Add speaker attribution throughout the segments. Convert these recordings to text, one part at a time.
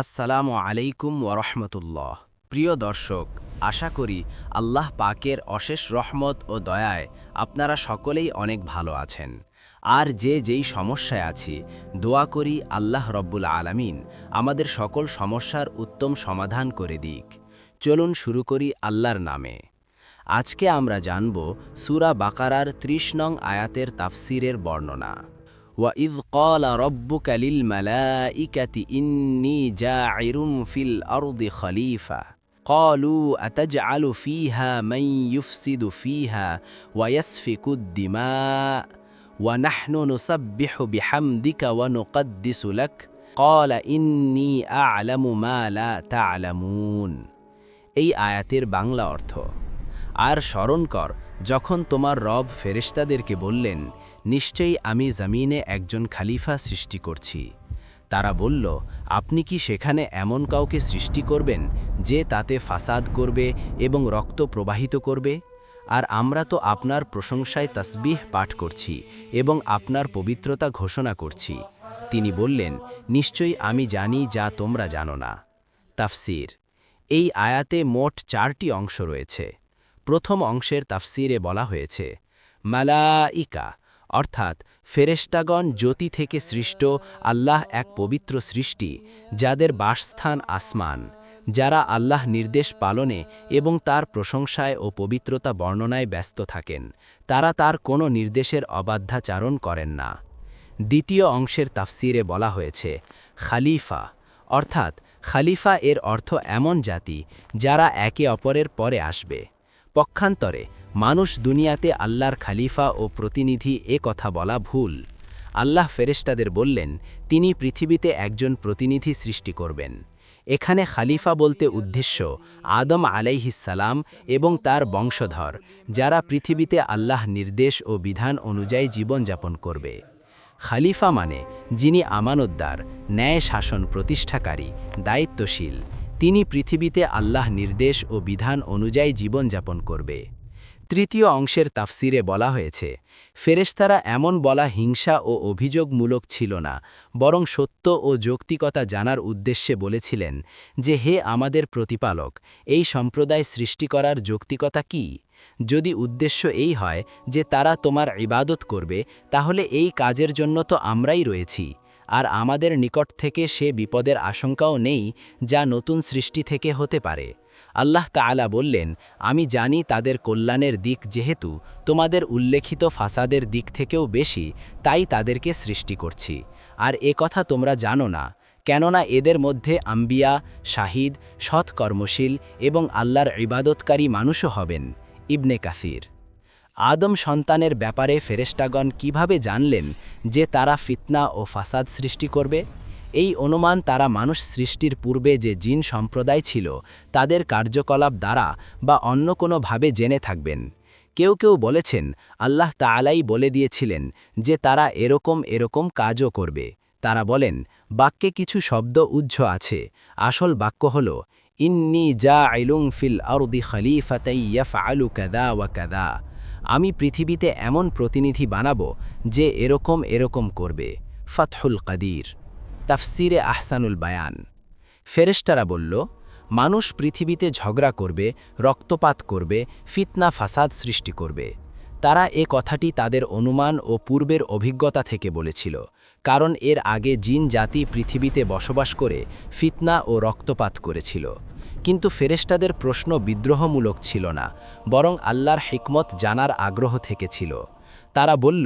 Speaker 1: আসসালামু আলাইকুম ওরহমতুল্লাহ। প্রিয় দর্শক, আশা করি আল্লাহ পাকের অশেষ রহমত ও দয়ায় আপনারা সকলেই অনেক ভালো আছেন। আর যেই সমস্যায় আছি, দোয়া করি আল্লাহ রব্বুল আলামিন আমাদের সকল সমস্যার উত্তম সমাধান করে দিক। চলুন শুরু করি আল্লাহর নামে। আজকে আমরা জানব সূরা বাকারার ৩০ নং আয়াতের তাফসিরের বর্ণনা। وَإِذْ قَالَ رَبُّكَ لِلْمَلَائِكَةِ إِنِّي جَاعِلٌ فِي الْأَرْضِ خَلِيفَةً قَالُوا أَتَجْعَلُ فِيهَا مَن يُفْسِدُ فِيهَا وَيَسْفِكُ الدِّمَاءَ وَنَحْنُ نُسَبِّحُ بِحَمْدِكَ وَنُقَدِّسُ لَكَ قَالَ إِنِّي أَعْلَمُ مَا لَا تَعْلَمُونَ। এই আয়াতের বাংলা অর্থ: আর স্মরণ কর যখন তোমার রব ফেরেশতাদেরকে বললেন, নিশ্চয়ই আমি জমিনে একজন খলিফা সৃষ্টি করছি। তারা বলল, আপনি কি সেখানে এমন কাউকে সৃষ্টি করবেন যে তাতে ফাসাদ করবে এবং রক্ত প্রবাহিত করবে? আর আমরা তো আপনার প্রশংসায় তাসবিহ পাঠ করছি এবং আপনার পবিত্রতা ঘোষণা করছি। তিনি বললেন, নিশ্চয়ই আমি জানি যা তোমরা জানো না। তাফসির: এই আয়াতে মোট 4টি অংশ রয়েছে। প্রথম অংশের তাফসিরে বলা হয়েছে, মালাইকা অর্থাৎ ফেরেশতাগণ জ্যোতি থেকে সৃষ্ট আল্লাহ এক পবিত্র সৃষ্টি, যাদের বাসস্থান আসমান, যারা আল্লাহ নির্দেশ পালনে এবং তার প্রশংসায় ও পবিত্রতা বর্ণনায় ব্যস্ত থাকেন। তারা তার কোনো নির্দেশের অবাধ্যাচারণ করেন না। দ্বিতীয় অংশের তাফসিরে বলা হয়েছে, খালিফা অর্থাৎ খালিফা এর অর্থ এমন জাতি যারা একে অপরের পরে আসবে। পক্ষান্তরে মানুষ দুনিয়াতে আল্লাহর খালিফা ও প্রতিনিধি এ কথা বলা ভুল। আল্লাহ ফেরেশতাদের বললেন, তিনি পৃথিবীতে একজন প্রতিনিধি সৃষ্টি করবেন। এখানে খালিফা বলতে উদ্দেশ্য আদম আলাইহিসসালাম এবং তার বংশধর, যারা পৃথিবীতে আল্লাহ নির্দেশ ও বিধান অনুযায়ী জীবনযাপন করবে। খালিফা মানে যিনি আমানতদার, ন্যায় শাসন প্রতিষ্ঠাকারী, দায়িত্বশীল। তিনি পৃথিবীতে আল্লাহ নির্দেশ ও বিধান অনুযায়ী জীবনযাপন করবে। তৃতীয় অংশের তাফসিরে বলা হয়েছে, ফেরেশতারা এমন বলা হিংসা ও অভিযোগমূলক ছিল না, বরং সত্য ও যৌক্তিকতা জানার উদ্দেশ্যে বলেছিলেন যে, হে আমাদের প্রতিপালক, এই সম্প্রদায় সৃষ্টি করার যৌক্তিকতা কি? যদি উদ্দেশ্য এই হয় যে তারা তোমার ইবাদত করবে, তাহলে এই কাজের জন্য তো আমরাই রয়েছি। আর আমাদের নিকট থেকে সে বিপদের আশঙ্কাও নেই যা নতুন সৃষ্টি থেকে হতে পারে। আল্লাহ তাআলা বললেন, আমি জানি তাদের কল্যাণের দিক যেহেতু তোমাদের উল্লেখিত ফাসাদের দিক থেকেও বেশি, তাই তাদেরকে সৃষ্টি করছি। আর এ কথা তোমরা জানো না, কেননা এদের মধ্যে আম্বিয়া, শাহিদ, সৎ কর্মশীল এবং আল্লাহর ইবাদতকারী মানুষও হবেন। ইবনে কাসির। আদম সন্তানের ব্যাপারে ফেরেশতাগণ কিভাবে জানলেন যে তারা ফিতনা ও ফাসাদ সৃষ্টি করবে? এই অনুমান তারা মানুষ সৃষ্টির পূর্বে যে জিন সম্প্রদায় ছিল তাদের কার্যকলাপ দ্বারা বা অন্য কোনোভাবে জেনে থাকবেন। কেউ কেউ বলেছেন, আল্লাহ তাআলাই বলে দিয়েছিলেন যে তারা এরকম কাজও করবে। তারা বলেন, বাক্যে কিছু শব্দ উজ্জ আছে, আসল বাক্য হল, ইন্নী জাইলুন ফিল আরদি খলিফাতান ইয়াফআলু কাযা ওয়া কাযা। আমি পৃথিবীতে এমন প্রতিনিধি বানাবো যে এরকম করবে। ফাতহুল কাদির। তাফসিরে আহসানুল বায়ান। ফেরেশতারা বলল, মানুষ পৃথিবীতে ঝগড়া করবে, রক্তপাত করবে, ফিতনা ফাসাদ সৃষ্টি করবে। তারা এ কথাটি তাদের অনুমান ও পূর্বের অভিজ্ঞতা থেকে বলেছিল, কারণ এর আগে জিন জাতি পৃথিবীতে বসবাস করে ফিতনা ও রক্তপাত করেছিল। কিন্তু ফেরেশতাদের প্রশ্ন বিদ্রোহমূলক ছিল না, বরং আল্লাহর হিকমত জানার আগ্রহ থেকে ছিল। তারা বলল,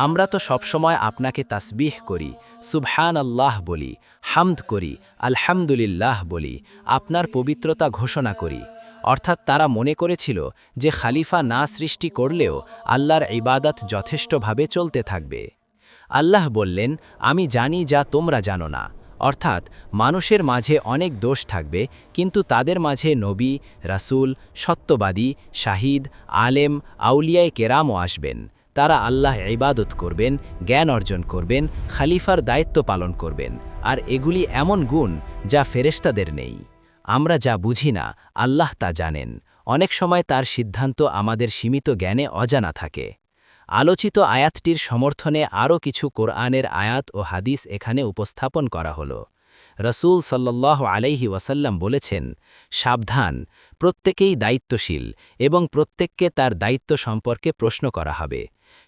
Speaker 1: আমরা তো সবসময় আপনাকে তাসবিহ করি, সুবহানাল্লাহ বলি, হামদ করি, আলহামদুলিল্লাহ বলি, আপনার পবিত্রতা ঘোষণা করি। অর্থাৎ তারা মনে করেছিল যে খালিফা না সৃষ্টি করলেও আল্লাহর ইবাদত যথেষ্টভাবে চলতে থাকবে। আল্লাহ বললেন, আমি জানি যা তোমরা জানো না। অর্থাৎ মানুষের মাঝে অনেক দোষ থাকবে, কিন্তু তাদের মাঝে নবী, রাসূল, সত্যবাদী, শাহিদ, আলেম, আউলিয়ায়ে কেরামও আসবেন। তারা আল্লাহ ইবাদত করবেন, জ্ঞান অর্জন করবেন, খালিফার দায়িত্ব পালন করবেন। আর এগুলি এমন গুণ যা ফেরেশতাদের নেই। আমরা যা বুঝি না, আল্লাহ তা জানেন। অনেক সময় তার সিদ্ধান্ত আমাদের সীমিত জ্ঞানে অজানা থাকে। আলোচিত আয়াতটির সমর্থনে আরও কিছু কোরআনের আয়াত ও হাদিস এখানে উপস্থাপন করা হলো। রসূল সাল্লাল্লাহু আলাইহি ওয়াসাল্লাম বলেছেন, সাবধান, প্রত্যেকেই দায়িত্বশীল এবং প্রত্যেককে তার দায়িত্ব সম্পর্কে প্রশ্ন করা হবে।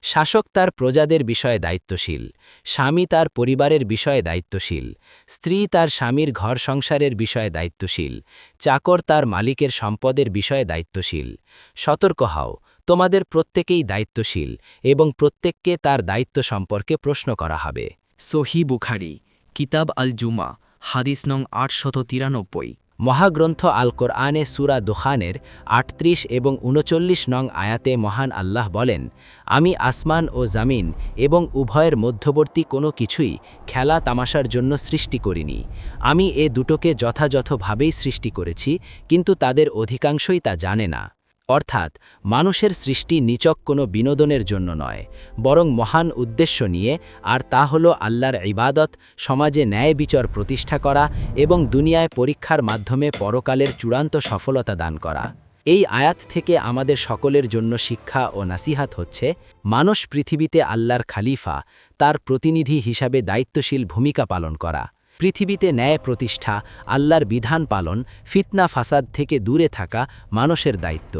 Speaker 1: শাসক তার প্রজাদের বিষয়ে দায়িত্বশীল, স্বামী তার পরিবারের বিষয়ে দায়িত্বশীল, স্ত্রী তার স্বামীর ঘর সংসারের বিষয়ে দায়িত্বশীল, চাকর তার মালিকের সম্পদের বিষয়ে দায়িত্বশীল। সতর্ক হও, তোমাদের প্রত্যেকেই দায়িত্বশীল এবং প্রত্যেককে তার দায়িত্ব সম্পর্কে প্রশ্ন করা হবে।
Speaker 2: সহি বুখারি, কিতাব আল জুমা, হাদিস নং 893।
Speaker 1: মহাগ্রন্থ আল কোরআনে সূরা দুখানের ৩৮ এবং ৩৯ নং আয়াতে মহান আল্লাহ বলেন, আমি আসমান ও জামিন এবং উভয়ের মধ্যবর্তী কোনো কিছুই খেলা তামাশার জন্য সৃষ্টি করিনি। আমি এ দুটোকে যথাযথভাবেই সৃষ্টি করেছি, কিন্তু তাদের অধিকাংশই তা জানে না। অর্থাৎ মানুষের সৃষ্টি নিছক কোনো বিনোদনের জন্য নয়, বরং মহান উদ্দেশ্য নিয়ে, আর তা হল আল্লাহর ইবাদত, সমাজে ন্যায় বিচার প্রতিষ্ঠা করা এবং দুনিয়ায় পরীক্ষার মাধ্যমে পরকালের চূড়ান্ত সফলতা দান করা। এই আয়াত থেকে আমাদের সকলের জন্য শিক্ষা ও নাসিহাত হচ্ছে, মানুষ পৃথিবীতে আল্লাহর খালিফা, তার প্রতিনিধি হিসাবে দায়িত্বশীল ভূমিকা পালন করা। পৃথিবীতে ন্যায় প্রতিষ্ঠা, আল্লাহর বিধান পালন, ফিতনা ফাসাদ থেকে দূরে থাকা মানুষের দায়িত্ব।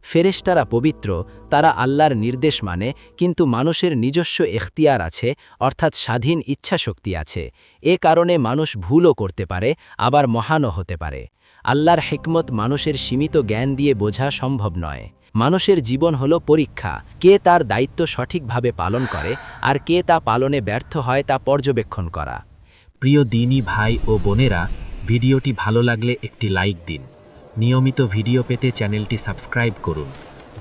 Speaker 1: ফেরেশতারা পবিত্র, তারা আল্লাহর নির্দেশ মানে, কিন্তু মানুষের নিজস্ব এখতিয়ার আছে, অর্থাৎ স্বাধীন ইচ্ছাশক্তি আছে। এ কারণে মানুষ ভুলও করতে পারে, আবার মহানও হতে পারে। আল্লাহর হিকমত মানুষের সীমিত জ্ঞান দিয়ে বোঝা সম্ভব নয়। মানুষের জীবন হল পরীক্ষা, কে তার দায়িত্ব সঠিকভাবে পালন করে আর কে তা পালনে ব্যর্থ হয় তা পর্যবেক্ষণ করা।
Speaker 3: প্রিয় দ্বীনী ভাই ও বোনেরা, ভিডিওটি ভালো লাগলে একটি লাইক দিন। নিয়মিত ভিডিও পেতে চ্যানেলটি সাবস্ক্রাইব করুন।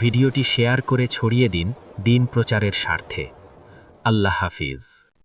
Speaker 3: ভিডিওটি শেয়ার করে ছড়িয়ে দিন দ্বীন প্রচারের স্বার্থে। আল্লাহ হাফিজ।